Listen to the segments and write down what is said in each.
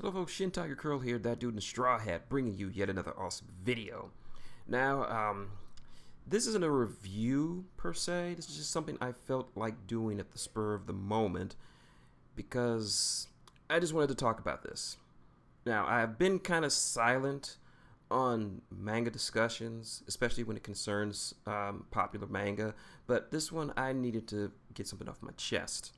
Hello folks, Shin Tiger Curl here, that dude in the straw hat, bringing you yet another awesome video. Now, this isn't a review per se, this is just something I felt like doing at the spur of the moment, because I just wanted to talk about this. Now, I've been kind of silent on manga discussions, especially when it concerns popular manga, but this one I needed to get something off my chest.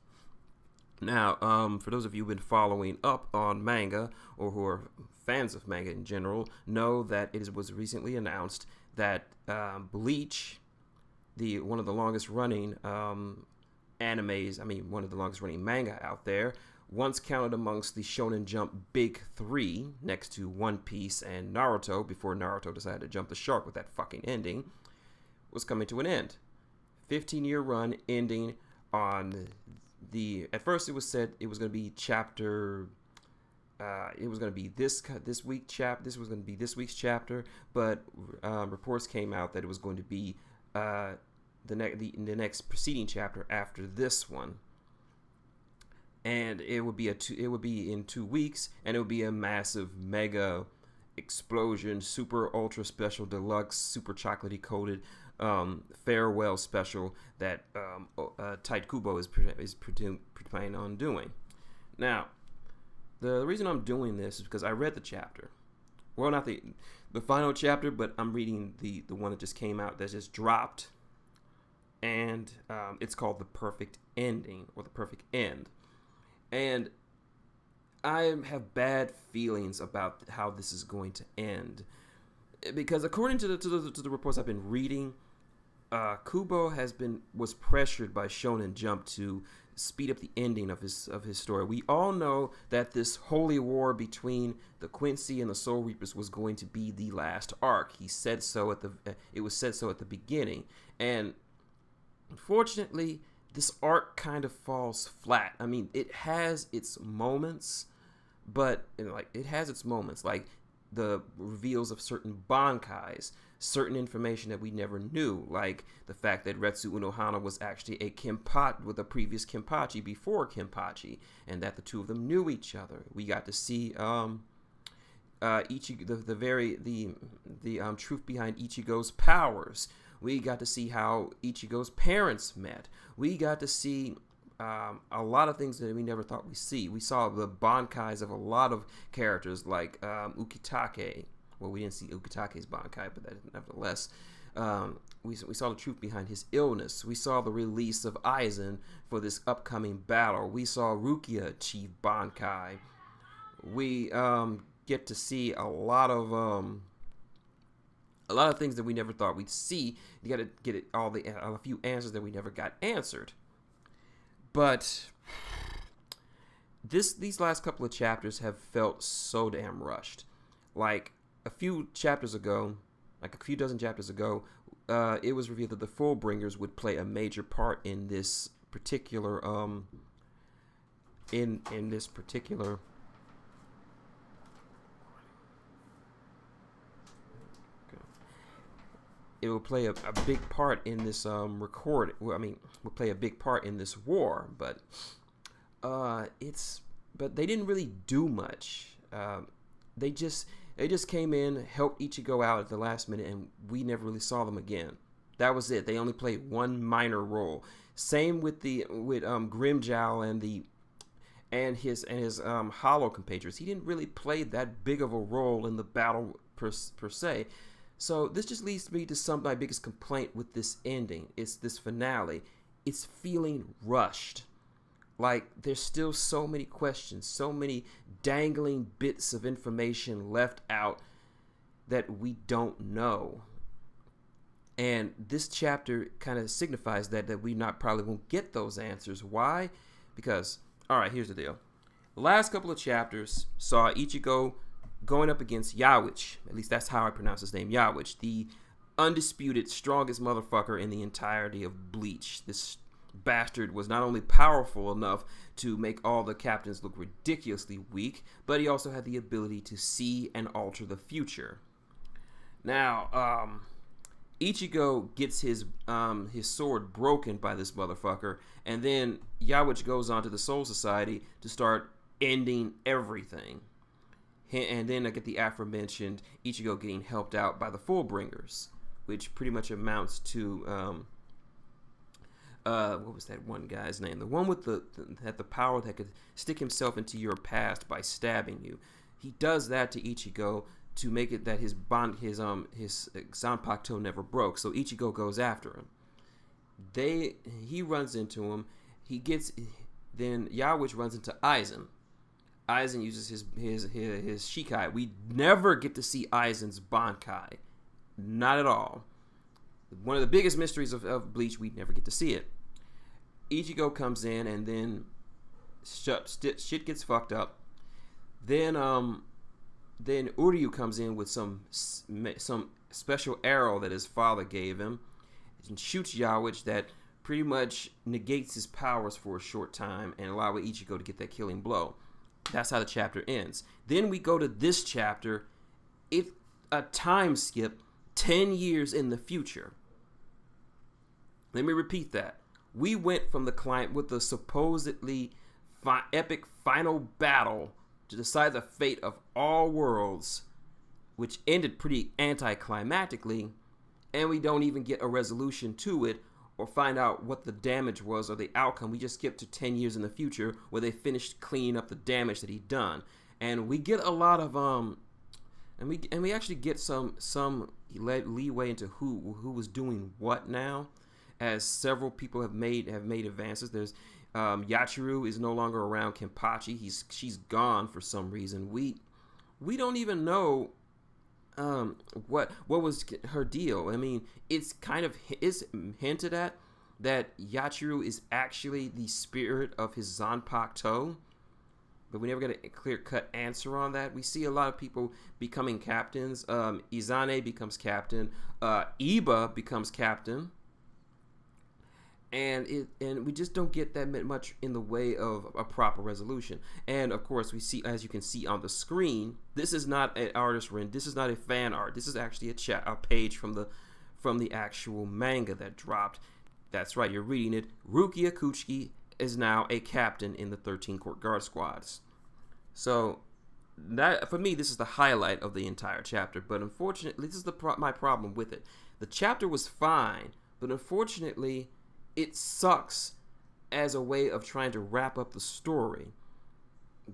Now, for those of you who've been following up on manga, or who are fans of manga in general, know that it was recently announced that Bleach, one of the longest running one of the longest running manga out there, once counted amongst the Shonen Jump Big Three, next to One Piece and Naruto, before Naruto decided to jump the shark with that fucking ending, was coming to an end. 15-year run ending on at first it was said it was going to be chapter it was going to be this was going to be this week's chapter, but reports came out that it was going to be the next preceding chapter after this one, and it would be in 2 weeks, and it would be a massive mega explosion, super ultra special deluxe, super chocolatey coated farewell special that Tite Kubo is planning on doing. Now, the reason I'm doing this is because I read the chapter. Well, not the final chapter, but I'm reading the one that just came out, that just dropped, and it's called The Perfect Ending, or The Perfect End. And I have bad feelings about how this is going to end, because according to the reports I've been reading, Kubo was pressured by Shonen Jump to speed up the ending of his story. We all know that this holy war between the Quincy and the Soul Reapers was going to be the last arc. He said so it was said so at the beginning, and unfortunately, this arc kind of falls flat. I mean, it has its moments, but it has its moments, like the reveals of certain bankais, certain information that we never knew, like the fact that Retsu Unohana was actually a Kenpachi with a previous Kenpachi before Kenpachi, and that the two of them knew each other. We got to see the truth behind Ichigo's powers. We got to see how Ichigo's parents met. We got to see a lot of things that we never thought we'd see. We saw the bankais of a lot of characters, like Ukitake. Well, we didn't see Ukitake's bankai, but nevertheless, we saw the truth behind his illness. We saw the release of Aizen for this upcoming battle. We saw Rukia achieve bankai. We get to see a lot of things that we never thought we'd see. You got to get a few answers that we never got answered. But these last couple of chapters have felt so damn rushed. Like a few dozen chapters ago, it was revealed that the Fullbringers would play a major part in this particular it will play a big part in this will play a big part in this war, but they didn't really do much. They just came in, helped Ichigo out at the last minute, and we never really saw them again. That was it. They only played one minor role. Same with Grimjow and his Hollow compatriots. He didn't really play that big of a role in the battle per se. So this just leads me to my biggest complaint with this ending. It's this finale. It's feeling rushed. Like, there's still so many questions, so many dangling bits of information left out that we don't know. And this chapter kind of signifies that we probably won't get those answers. Why? Because, alright, here's the deal. The last couple of chapters saw Ichigo going up against Yawich. At least that's how I pronounce his name, Yawich, the undisputed strongest motherfucker in the entirety of Bleach. This bastard was not only powerful enough to make all the captains look ridiculously weak, but he also had the ability to see and alter the future. Now, Ichigo gets his sword broken by this motherfucker, and then Yawich goes on to the Soul Society to start ending everything. And then I get the aforementioned Ichigo getting helped out by the Fullbringers, which pretty much amounts to what was that one guy's name? The one with had the power that could stick himself into your past by stabbing you. He does that to Ichigo to make it that his Zanpakuto never broke. So Ichigo goes after him. He runs into him. Then Yawich runs into Aizen. Aizen uses his Shikai. We never get to see Aizen's Bankai. Not at all. One of the biggest mysteries of Bleach, we never get to see it. Ichigo comes in and then shit gets fucked up. Then Uryu comes in with some special arrow that his father gave him and shoots Yawich that pretty much negates his powers for a short time and allow Ichigo to get that killing blow. That's how the chapter ends. Then we go to this chapter. It's a time skip 10 years in the future. Let me repeat that. We went from the client with the supposedly epic final battle to decide the fate of all worlds, which ended pretty anticlimactically, and we don't even get a resolution to it or find out what the damage was or the outcome. We just skip to 10 years in the future where they finished cleaning up the damage that he'd done. And we get a lot of and we actually get some leeway into who was doing what now, as several people have made advances. There's Yachiru is no longer around Kenpachi. She's gone for some reason. We don't even know what was her deal. I mean, it's hinted at that Yachiru is actually the spirit of his Zanpakuto, but we never get a clear-cut answer on that. We see a lot of people becoming captains. Izane becomes captain. Iba becomes captain. And we just don't get that much in the way of a proper resolution. And of course, we see, as you can see on the screen, this is not an artist render. This is not a fan art. This is actually a page from the actual manga that dropped. That's right, you're reading it. Rukia Kuchiki is now a captain in the 13 Court Guard squads. So that, for me, this is the highlight of the entire chapter. But unfortunately, this is my problem with it. The chapter was fine, but unfortunately, it sucks as a way of trying to wrap up the story.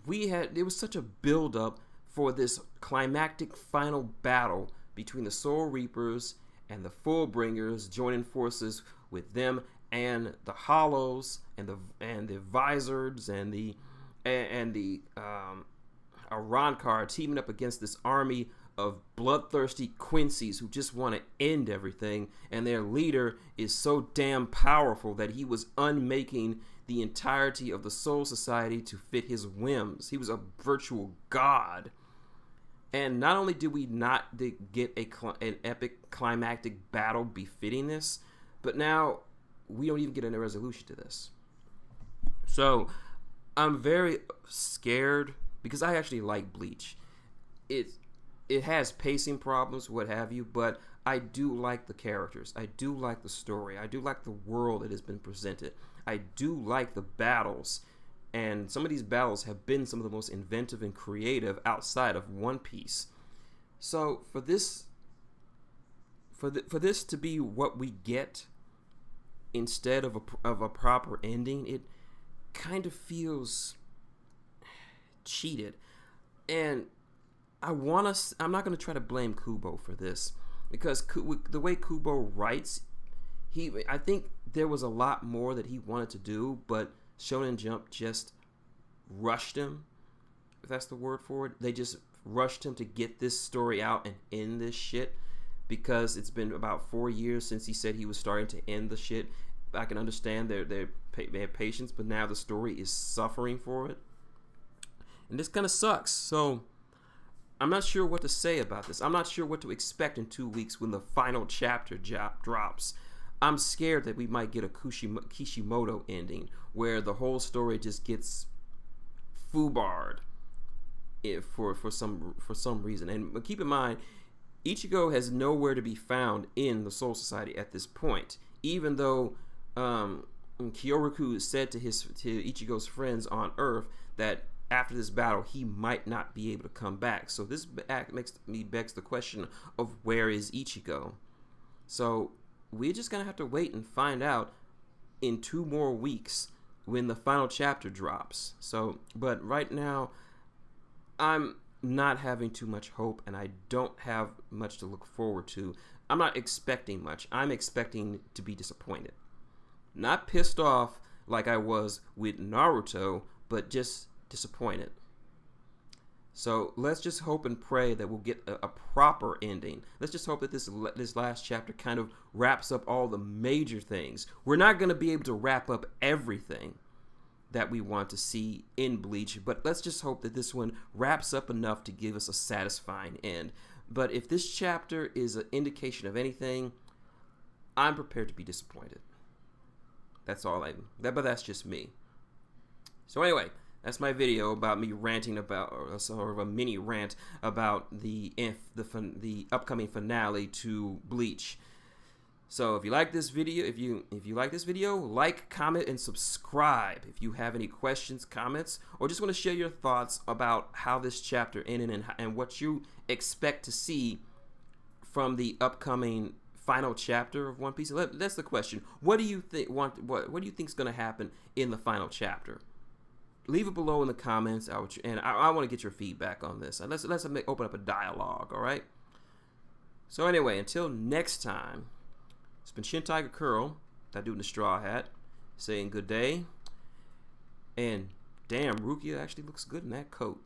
There was such a build-up for this climactic final battle between the Soul Reapers and the Fullbringers, joining forces with them and the Hollows and the Vizards and the Arrancar teaming up against this army of bloodthirsty Quincy's who just want to end everything, and their leader is so damn powerful that he was unmaking the entirety of the Soul Society to fit his whims. He was a virtual god. And not only did we not get an epic climactic battle befitting this, but now we don't even get a resolution to this. So I'm very scared because I actually like Bleach. It has pacing problems, what have you, but I do like the characters. I do like the story. I do like the world that has been presented. I do like the battles. And some of these battles have been some of the most inventive and creative outside of One Piece. So for this to be what we get instead of a proper ending, it kind of feels cheated. And I'm not going to try to blame Kubo for this, because the way Kubo writes, I think there was a lot more that he wanted to do, but Shonen Jump just rushed him, if that's the word for it. They just rushed him to get this story out and end this shit, because it's been about 4 years since he said he was starting to end the shit. I can understand they have patience, but now the story is suffering for it. And this kind of sucks. So I'm not sure what to say about this. I'm not sure what to expect in 2 weeks when the final chapter drops. I'm scared that we might get a Kishimoto ending where the whole story just gets foobarred for some reason. And keep in mind, Ichigo has nowhere to be found in the Soul Society at this point, even though Kyoraku said to Ichigo's friends on Earth that after this battle, he might not be able to come back. So this begs the question of where is Ichigo? So we're just going to have to wait and find out in 2 more weeks when the final chapter drops. So, but right now, I'm not having too much hope, and I don't have much to look forward to. I'm not expecting much. I'm expecting to be disappointed. Not pissed off like I was with Naruto, but just disappointed. So let's just hope and pray that we'll get a proper ending. Let's just hope that this last chapter kind of wraps up all the major things. We're not going to be able to wrap up everything that we want to see in Bleach, but let's just hope that this one wraps up enough to give us a satisfying end. But if this chapter is an indication of anything, I'm prepared to be disappointed. That's all but that's just me. So anyway, that's my video about me ranting about, or sort of a mini rant about the upcoming finale to Bleach. So if you like this video, if you like this video, like, comment, and subscribe. If you have any questions, comments, or just want to share your thoughts about how this chapter ended and what you expect to see from the upcoming final chapter of One Piece. That's the question. What do you think? What do you think is going to happen in the final chapter? Leave it below in the comments, and I want to get your feedback on this. And let's open up a dialogue. All right. So anyway, until next time. It's been Shin Tiger Curl, that dude in the straw hat, saying good day. And damn, Rukia actually looks good in that coat.